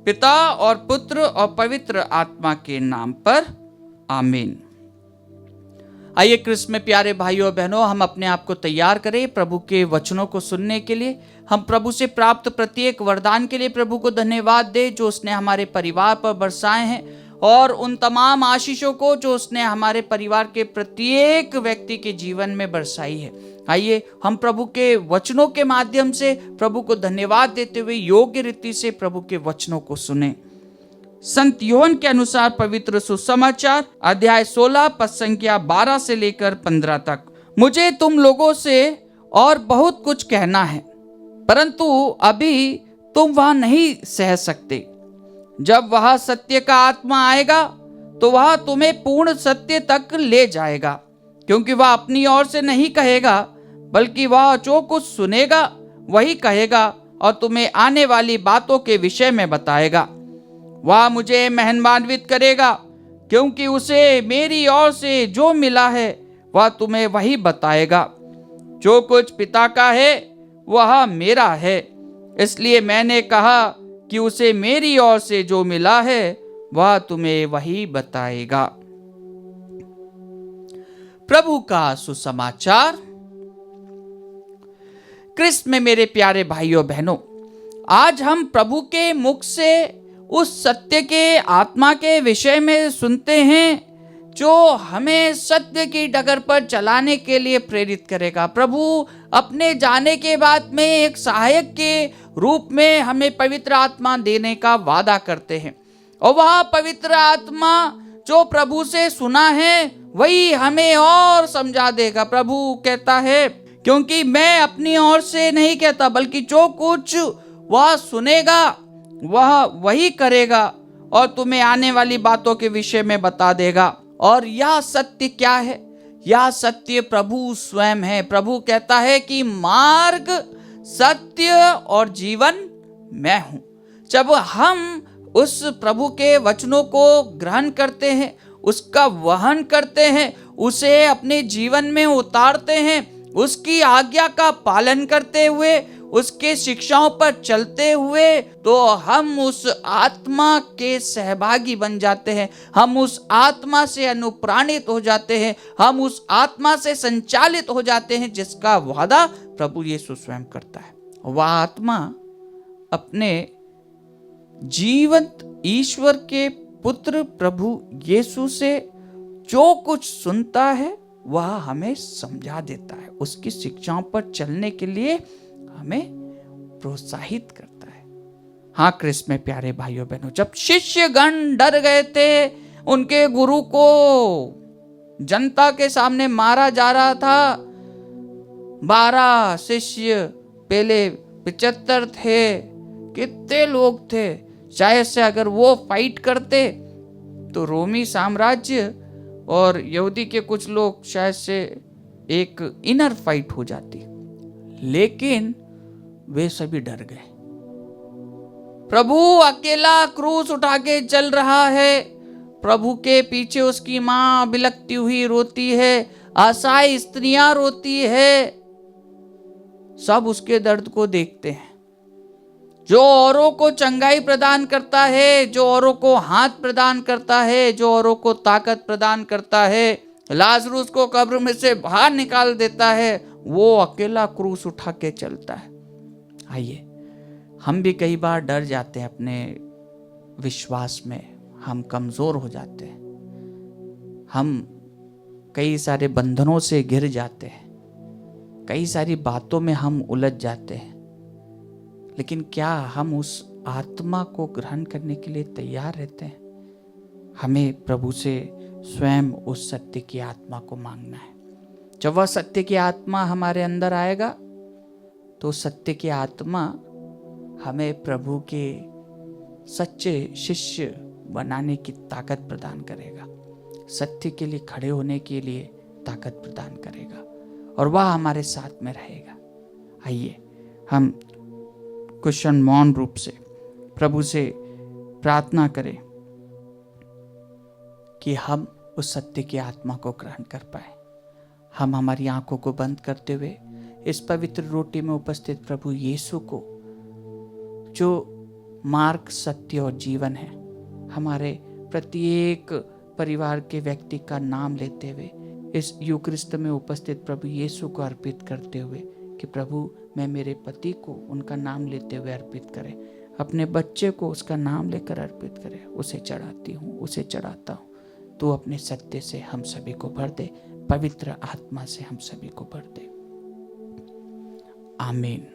पिता और पुत्र और पवित्र आत्मा के नाम पर आमीन। आइए क्रिस्त में प्यारे भाइयों और बहनों, हम अपने आप को तैयार करें प्रभु के वचनों को सुनने के लिए। हम प्रभु से प्राप्त प्रत्येक वरदान के लिए प्रभु को धन्यवाद दें जो उसने हमारे परिवार पर बरसाए हैं, और उन तमाम आशीषों को जो उसने हमारे परिवार के प्रत्येक व्यक्ति के जीवन में बरसाई है। आइए हम प्रभु के वचनों के माध्यम से प्रभु को धन्यवाद देते हुए योग्य रीति से प्रभु के वचनों को सुने। संत यूहन्ना के अनुसार पवित्र सुसमाचार अध्याय 16 पद संख्या 12 से लेकर 15 तक। मुझे तुम लोगों से और बहुत कुछ कहना है, परंतु अभी तुम वह नहीं सह सकते। जब वह सत्य का आत्मा आएगा तो वह तुम्हें पूर्ण सत्य तक ले जाएगा, क्योंकि वह अपनी ओर से नहीं कहेगा, बल्कि वह जो कुछ सुनेगा वही कहेगा और तुम्हें आने वाली बातों के विषय में बताएगा। वह मुझे महिमान्वित करेगा, क्योंकि उसे मेरी ओर से जो मिला है वह तुम्हें वही बताएगा। जो कुछ पिता का है वह मेरा है, इसलिए मैंने कहा कि उसे मेरी ओर से जो मिला है वह तुम्हें वही बताएगा। प्रभु का सुसमाचार। क्रिस्त में मेरे प्यारे भाइयों बहनों, आज हम प्रभु के मुख से उस सत्य के आत्मा के विषय में सुनते हैं जो हमें सत्य की डगर पर चलाने के लिए प्रेरित करेगा। प्रभु अपने जाने के बाद में एक सहायक के रूप में हमें पवित्र आत्मा देने का वादा करते हैं, और वह पवित्र आत्मा जो प्रभु से सुना है वही हमें और समझा देगा। प्रभु कहता है, क्योंकि मैं अपनी ओर से नहीं कहता, बल्कि जो कुछ वह सुनेगा वह वही करेगा और तुम्हें आने वाली बातों के विषय में बता देगा। और यह सत्य क्या है? यह सत्य प्रभु स्वयं है। प्रभु कहता है कि मार्ग, सत्य और जीवन मैं हूं। जब हम उस प्रभु के वचनों को ग्रहण करते हैं, उसका वहन करते हैं, उसे अपने जीवन में उतारते हैं, उसकी आज्ञा का पालन करते हुए, उसके शिक्षाओं पर चलते हुए, तो हम उस आत्मा के सहभागी बन जाते हैं। हम उस आत्मा से अनुप्राणित हो जाते हैं, हम उस आत्मा से संचालित हो जाते हैं जिसका वादा प्रभु यीशु स्वयं करता है। वह आत्मा अपने जीवंत ईश्वर के पुत्र प्रभु यीशु से जो कुछ सुनता है वह हमें समझा देता है, उसकी शिक्षाओं पर चलने के लिए हमें प्रोत्साहित करता है। हाँ क्रिस्त में प्यारे भाइयों बहनों, जब शिष्यगण डर गए थे, उनके गुरु को जनता के सामने मारा जा रहा था, 12 शिष्य पहले 75 थे, कितने लोग थे। शायद से अगर वो फाइट करते तो रोमी साम्राज्य और यहूदी के कुछ लोग शायद से एक इनर फाइट हो जाती, लेकिन वे सभी डर गए। प्रभु अकेला क्रूस उठा के चल रहा है, प्रभु के पीछे उसकी मां बिलखती हुई रोती है, असहाय स्त्रियां रोती है, सब उसके दर्द को देखते हैं। जो औरों को चंगाई प्रदान करता है, जो औरों को हाथ प्रदान करता है, जो औरों को ताकत प्रदान करता है, लाजरूस को कब्र में से बाहर निकाल देता है, वो अकेला क्रूस उठा के चलता है। आइए हम भी कई बार डर जाते हैं, अपने विश्वास में हम कमजोर हो जाते हैं, हम कई सारे बंधनों से घिर जाते हैं, कई सारी बातों में हम उलझ जाते हैं, लेकिन क्या हम उस आत्मा को ग्रहण करने के लिए तैयार रहते हैं? हमें प्रभु से स्वयं उस सत्य की आत्मा को मांगना है। जब वह सत्य की आत्मा हमारे अंदर आएगा तो सत्य की आत्मा हमें प्रभु के सच्चे शिष्य बनाने की ताकत प्रदान करेगा, सत्य के लिए खड़े होने के लिए ताकत प्रदान करेगा, और वह हमारे साथ में रहेगा। आइए हम कुशन मौन रूप से प्रभु से प्रार्थना करें कि हम उस सत्य की आत्मा को ग्रहण कर पाए। हम हमारी आंखों को बंद करते हुए इस पवित्र रोटी में उपस्थित प्रभु यीशु को, जो मार्ग, सत्य और जीवन है। हमारे प्रत्येक परिवार के व्यक्ति का नाम लेते हुए इस यूक्रिस्ट में उपस्थित प्रभु यीशु को अर्पित करते हुए कि प्रभु मैं मेरे पति को उनका नाम लेते हुए अर्पित करें, अपने बच्चे को उसका नाम लेकर अर्पित करें, उसे चढ़ाती हूँ, उसे चढ़ाता हूँ। तो अपने सत्य से हम सभी को भर दे, पवित्र आत्मा से हम सभी को भर दे। आमीन।